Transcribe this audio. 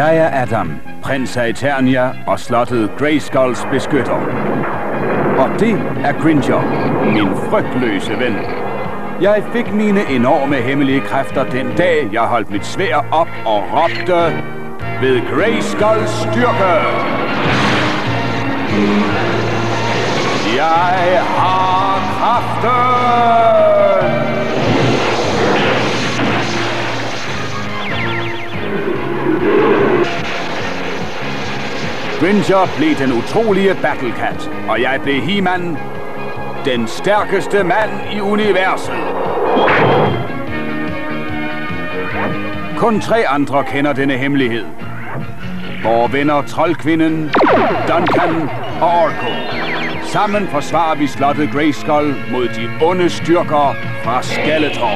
Jeg er Adam, prins af Eternia og slottet Grayskulls beskytter. Og det er Gringer, min frygtløse ven. Jeg fik mine enorme hemmelige kræfter den dag, jeg holdt mit sværd op og råbte ved Grayskulls styrke. Jeg har kraften! Gringer blev den utrolige Battlecat, og jeg blev He-Man, den stærkeste mand i universet. Kun 3 andre kender denne hemmelighed. Vore venner Troldkvinden, Duncan og Orko. Sammen forsvarer vi slottet Grayskull mod de onde styrker fra Skeletor.